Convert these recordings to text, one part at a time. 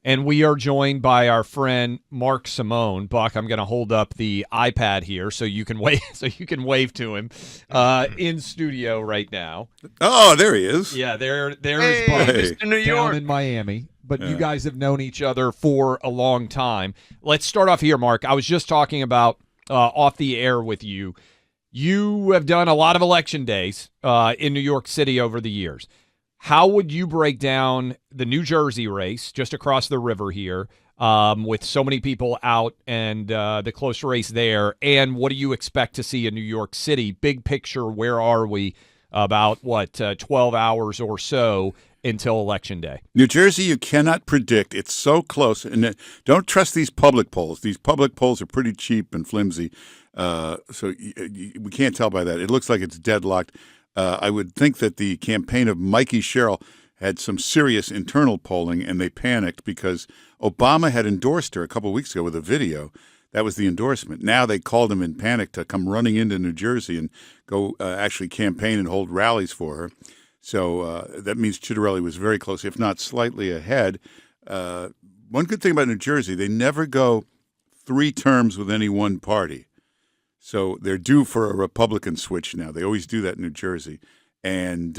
And we are joined by our friend Mark Simone. Buck, I'm going to hold up the iPad here so you can wave to him in studio right now. Oh, there he is. Yeah, there's Hey, Buck Mr. New down York. in Miami. But you guys have known each other for a long time. Let's start off here, Mark. I was just talking about off the air with you. You have done a lot of election days in New York City over the years. How would you break down the New Jersey race just across the river here with so many people out and the close race there? And what do you expect to see in New York City? Big picture, where are we about, 12 hours or so until Election Day? New Jersey, you cannot predict. It's so close. And don't trust these public polls. These public polls are pretty cheap and flimsy. So we can't tell by that. It looks like it's deadlocked. I would think that the campaign of Mikey Sherrill had some serious internal polling, and they panicked because Obama had endorsed her a couple of weeks ago with a video. That was the endorsement. Now they called him in panic to come running into New Jersey and go actually campaign and hold rallies for her. So that means Citarelli was very close, if not slightly ahead. One good thing about New Jersey, they never go 3 terms with any one party. So they're due for a Republican switch now. They always do that in New Jersey. And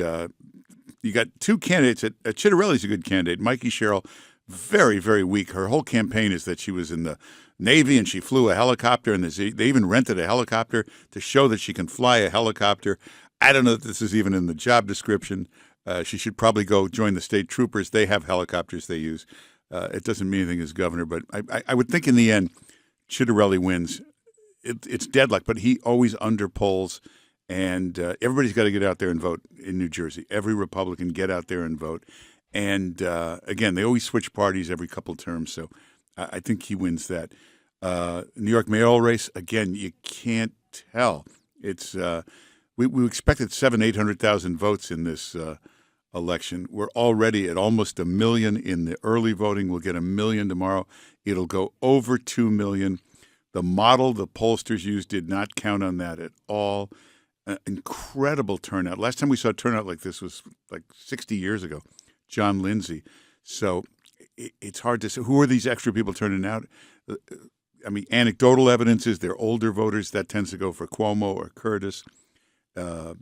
you got 2 candidates. Citarelli's a good candidate. Mikey Sherrill, very, very weak. Her whole campaign is that she was in the Navy and she flew a helicopter, and they even rented a helicopter to show that she can fly a helicopter. I don't know if this is even in the job description. She should probably go join the state troopers. They have helicopters they use. It doesn't mean anything as governor, but I would think in the end, Citarelli wins. It's deadlocked, but he always underpolls, and everybody's got to get out there and vote in New Jersey. Every Republican get out there and vote. And, again, they always switch parties every couple of terms, so I think he wins that. New York mayoral race, again, you can't tell. It's we expected 800,000 votes in this election. We're already at almost 1 million in the early voting. We'll get 1 million tomorrow. It'll go over 2 million. The model the pollsters used did not count on that at all. Incredible turnout. Last time we saw turnout like this was like 60 years ago, John Lindsay. So it's hard to say. Who are these extra people turning out? I mean, anecdotal evidence is they're older voters. That tends to go for Cuomo or Curtis. And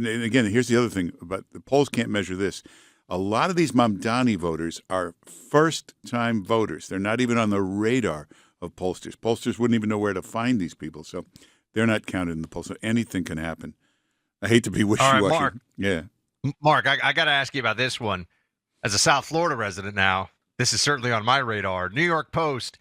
again, here's the other thing about the polls can't measure this. A lot of these Mamdani voters are first-time voters. They're not even on the radar of pollsters. Pollsters wouldn't even know where to find these people, so they're not counted in the poll. So anything can happen. I hate to be wishy-washy. All right, Mark. Yeah. Mark, I got to ask you about this one. As a South Florida resident now, this is certainly on my radar. New York Post,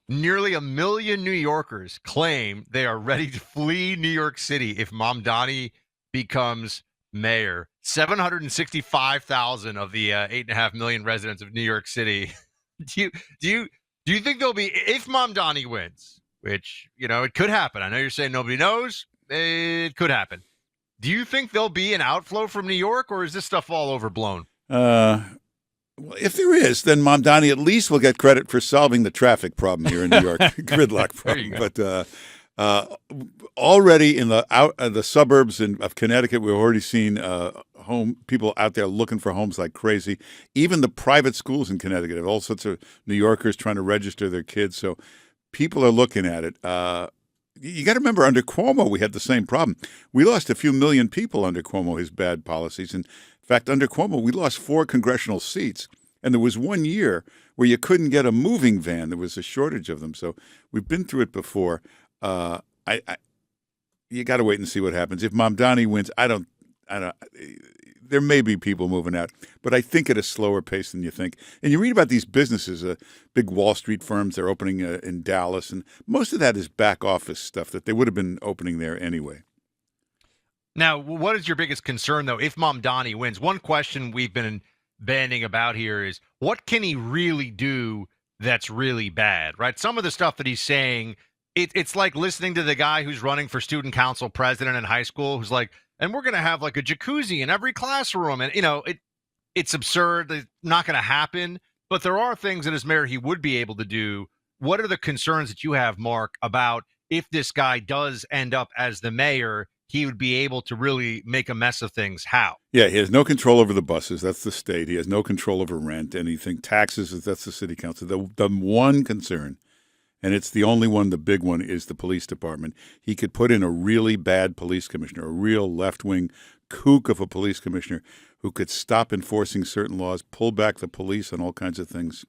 nearly 1 million New Yorkers claim they are ready to flee New York City if Mamdani becomes mayor. 765,000 of the 8.5 million residents of New York City. Do you think there'll be, if Mamdani wins, which, it could happen. I know you're saying nobody knows. It could happen. Do you think there'll be an outflow from New York, or is this stuff all overblown? Well, if there is, then Mamdani at least will get credit for solving the traffic problem here in New York, gridlock problem. But already in the suburbs of Connecticut, we've already seen people out there looking for homes like crazy. Even the private schools in Connecticut have all sorts of New Yorkers trying to register their kids. So people are looking at it. You got to remember, under Cuomo, we had the same problem. We lost a few million people under Cuomo, his bad policies. And in fact, under Cuomo, we lost 4 congressional seats. And there was 1 year where you couldn't get a moving van. There was a shortage of them. So we've been through it before. You got to wait and see what happens. If Mamdani wins, I don't. There may be people moving out, but I think at a slower pace than you think. And you read about these businesses, big Wall Street firms, they're opening in Dallas, and most of that is back office stuff that they would have been opening there anyway. Now, what is your biggest concern, though, if Mamdani wins? One question we've been banding about here is, what can he really do that's really bad, right? Some of the stuff that he's saying, it's like listening to the guy who's running for student council president in high school who's like, and we're going to have like a jacuzzi in every classroom. And, it's absurd. It's not going to happen. But there are things that as mayor he would be able to do. What are the concerns that you have, Mark, about if this guy does end up as the mayor, he would be able to really make a mess of things. How? Yeah, he has no control over the buses. That's the state. He has no control over rent, anything. Taxes, that's the city council. The one concern, and it's the only one, the big one, is the police department. He could put in a really bad police commissioner, a real left-wing kook of a police commissioner who could stop enforcing certain laws, pull back the police on all kinds of things.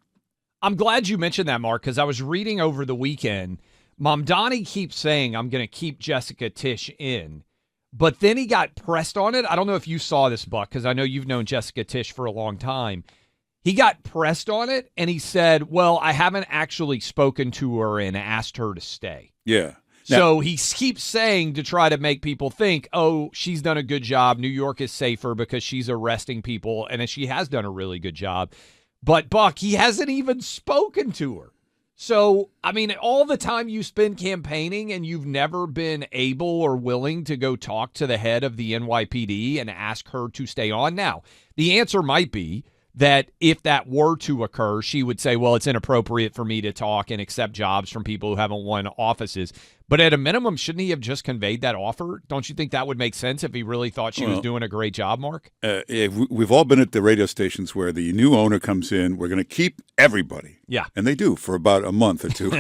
I'm glad you mentioned that, Mark, because I was reading over the weekend. Mamdani keeps saying, I'm going to keep Jessica Tisch in. But then he got pressed on it. I don't know if you saw this, Buck, because I know you've known Jessica Tisch for a long time. He got pressed on it, and he said, well, I haven't actually spoken to her and asked her to stay. Yeah. So he keeps saying to try to make people think, oh, she's done a good job. New York is safer because she's arresting people, and she has done a really good job. But, Buck, he hasn't even spoken to her. So, I mean, all the time you spend campaigning and you've never been able or willing to go talk to the head of the NYPD and ask her to stay on. Now, the answer might be that if that were to occur, she would say, well, it's inappropriate for me to talk and accept jobs from people who haven't won offices. But at a minimum, shouldn't he have just conveyed that offer? Don't you think that would make sense if he really thought she was doing a great job, Mark? We've all been at the radio stations where the new owner comes in. We're going to keep everybody. Yeah. And they do for about a month or two.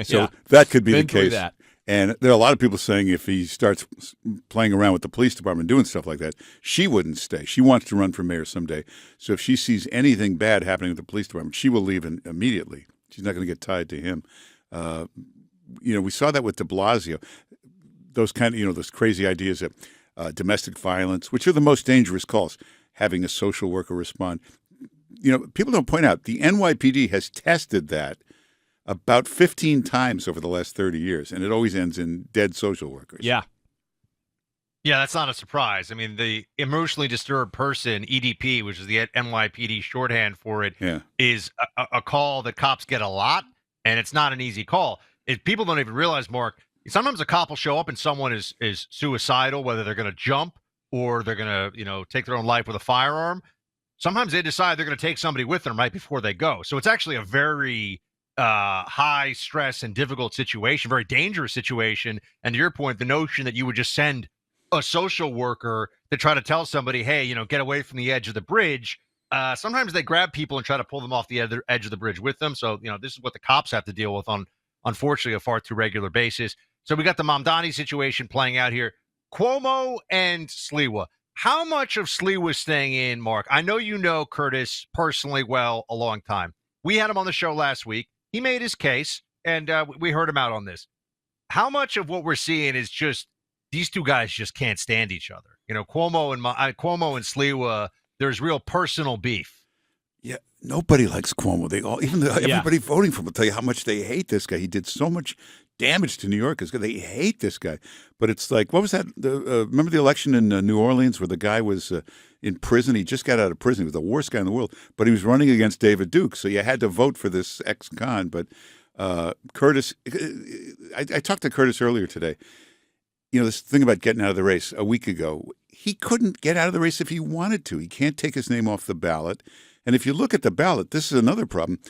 So that could be the case. That. And there are a lot of people saying if he starts playing around with the police department, doing stuff like that, she wouldn't stay. She wants to run for mayor someday. So if she sees anything bad happening with the police department, she will leave immediately. She's not going to get tied to him. We saw that with de Blasio. Those kind of, those crazy ideas of domestic violence, which are the most dangerous calls, having a social worker respond. People don't point out the NYPD has tested that about 15 times over the last 30 years, and it always ends in dead social workers. Yeah. Yeah, that's not a surprise. I mean, the emotionally disturbed person, EDP, which is the NYPD shorthand for it, is a call that cops get a lot, and it's not an easy call. People don't even realize, Mark, sometimes a cop will show up and someone is suicidal, whether they're going to jump or they're going to, take their own life with a firearm. Sometimes they decide they're going to take somebody with them right before they go. So it's actually a very high stress and difficult situation, very dangerous situation. And to your point, the notion that you would just send a social worker to try to tell somebody, hey, get away from the edge of the bridge. Sometimes they grab people and try to pull them off the edge of the bridge with them. So, this is what the cops have to deal with on, unfortunately, a far too regular basis. So we got the Mamdani situation playing out here. Cuomo and Sliwa. How much of Sliwa staying in, Mark? I know you know Curtis personally well, a long time. We had him on the show last week. He made his case, and we heard him out on this. How much of what we're seeing is just these two guys just can't stand each other? Cuomo and Sliwa, there's real personal beef. Yeah, nobody likes Cuomo. Everybody voting for him will tell you how much they hate this guy. He did so much damage to New Yorkers. They hate this guy. But it's like, what was that? Remember the election in New Orleans where the guy was in prison? He just got out of prison. He was the worst guy in the world. But he was running against David Duke. So you had to vote for this ex-con. But Curtis, I talked to Curtis earlier today. This thing about getting out of the race a week ago, he couldn't get out of the race if he wanted to. He can't take his name off the ballot. And if you look at the ballot, this is another problem.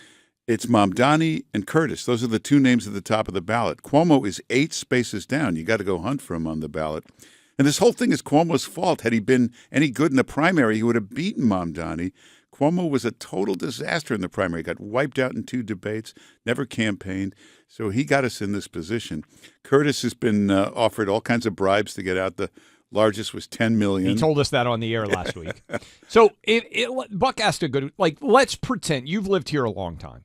It's Mamdani and Curtis. Those are the two names at the top of the ballot. Cuomo is 8 spaces down. You got to go hunt for him on the ballot. And this whole thing is Cuomo's fault. Had he been any good in the primary, he would have beaten Mamdani. Cuomo was a total disaster in the primary. He got wiped out in 2 debates, never campaigned. So he got us in this position. Curtis has been offered all kinds of bribes to get out. The largest was $10 million. He told us that on the air last week. So Buck asked a good, let's pretend you've lived here a long time.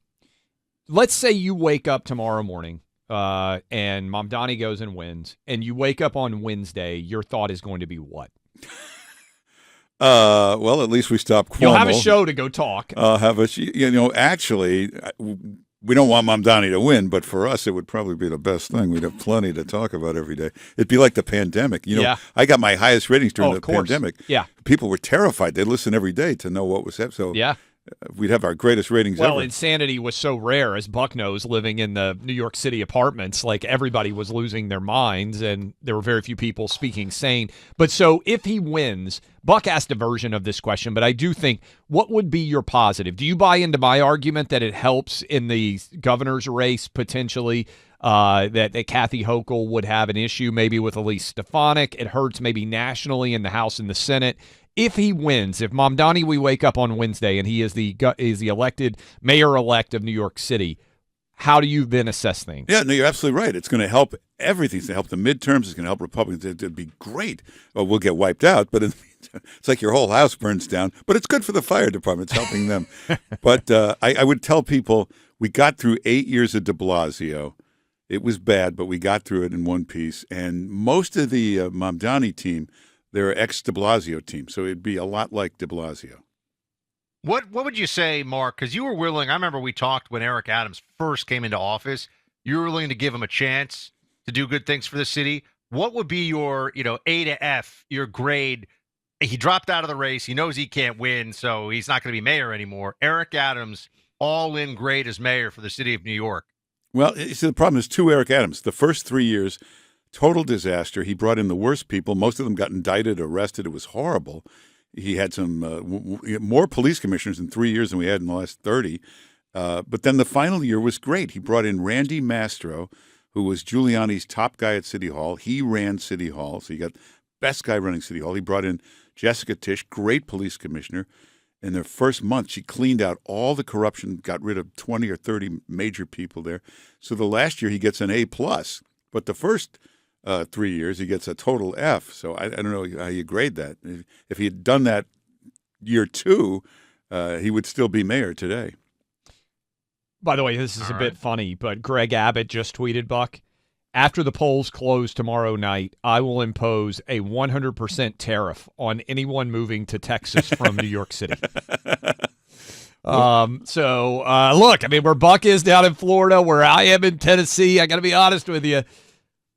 Let's say you wake up tomorrow morning and Mamdani goes and wins, and you wake up on Wednesday. Your thought is going to be what? Well, at least we stop Cuomo. You'll have a show to go talk. Actually, we don't want Mamdani to win, but for us, it would probably be the best thing. We'd have plenty to talk about every day. It'd be like the pandemic. I got my highest ratings during the pandemic. Yeah. People were terrified. They'd listen every day to know what was happening. So yeah. We'd have our greatest ratings ever. Well, insanity was so rare, as Buck knows, living in the New York City apartments. Everybody was losing their minds, and there were very few people speaking sane. But so if he wins, Buck asked a version of this question, but I do think, what would be your positive? Do you buy into my argument that it helps in the governor's race potentially that Kathy Hochul would have an issue maybe with Elise Stefanik. It hurts maybe nationally in the House and the Senate. If he wins, if Mamdani, we wake up on Wednesday and he is the elected mayor-elect of New York City, how do you then assess things? Yeah, no, you're absolutely right. It's going to help everything. It's going to help the midterms. It's going to help Republicans. It'd be great. Well, we'll get wiped out, but it's like your whole house burns down. But it's good for the fire department. It's helping them. But I would tell people we got through 8 years of de Blasio. It was bad, but we got through it in one piece. And most of the Mamdani team, they're ex-de Blasio team. So it'd be a lot like de Blasio. What would you say, Mark? Because you were willing. I remember we talked when Eric Adams first came into office. You were willing to give him a chance to do good things for the city. What would be your, A to F, your grade? He dropped out of the race. He knows he can't win, so he's not going to be mayor anymore. Eric Adams, all-in grade as mayor for the city of New York. Well, see, the problem is Eric Adams. The first 3 years, total disaster. He brought in the worst people. Most of them got indicted, arrested. It was horrible. He had some more police commissioners in 3 years than we had in the last 30. But then the final year was great. He brought in Randy Mastro, who was Giuliani's top guy at City Hall. He ran City Hall, so you got best guy running City Hall. He brought in Jessica Tisch, great police commissioner. In their first month, she cleaned out all the corruption, got rid of 20 or 30 major people there. So the last year he gets an A+. But the first 3 years, he gets a total F. So I don't know how you grade that. If he had done that year 2, he would still be mayor today. By the way, this is a bit funny, but Greg Abbott just tweeted, Buck, after the polls close tomorrow night, I will impose a 100% tariff on anyone moving to Texas from New York City. Look, I mean, where Buck is down in Florida, where I am in Tennessee, I got to be honest with you.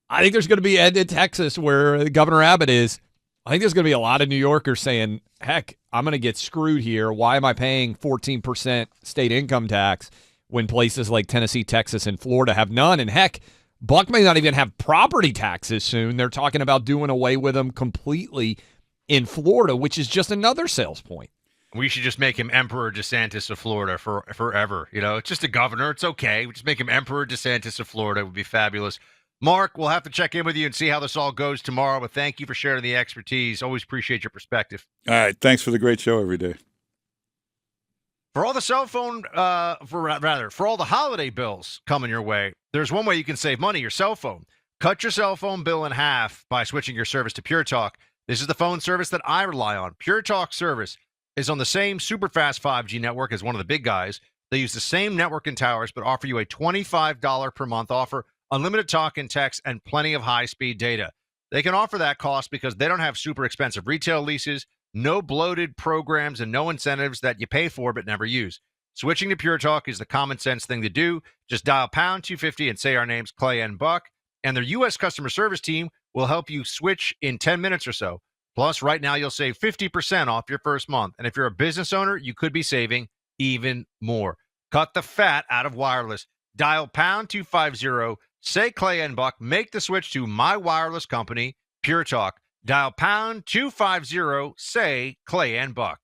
I think there's going to be in Texas where Governor Abbott is. I think there's going to be a lot of New Yorkers saying, heck, I'm going to get screwed here. Why am I paying 14% state income tax when places like Tennessee, Texas, and Florida have none? And heck, Buck may not even have property taxes soon. They're talking about doing away with them completely in Florida, which is just another sales point. We should just make him Emperor DeSantis of Florida forever. It's just a governor. It's okay. We just make him Emperor DeSantis of Florida. It would be fabulous. Mark, we'll have to check in with you and see how this all goes tomorrow, but thank you for sharing the expertise. Always appreciate your perspective. All right. Thanks for the great show every day. For all the for all the holiday bills coming your way, there's one way you can save money, your cell phone. Cut your cell phone bill in half by switching your service to Pure Talk. This is the phone service that I rely on. Pure Talk service is on the same super fast 5G network as one of the big guys. They use the same network and towers, but offer you a $25 per month offer, unlimited talk and text, and plenty of high-speed data. They can offer that cost because they don't have super expensive retail leases, no bloated programs, and no incentives that you pay for but never use. Switching to Pure Talk is the common sense thing to do. Just dial pound 250 and say our names, Clay and Buck, and their U.S. customer service team will help you switch in 10 minutes or so. Plus, right now, you'll save 50% off your first month. And if you're a business owner, you could be saving even more. Cut the fat out of wireless. Dial pound 250, say Clay and Buck, make the switch to my wireless company, Pure Talk. Dial pound 250, say Clay and Buck.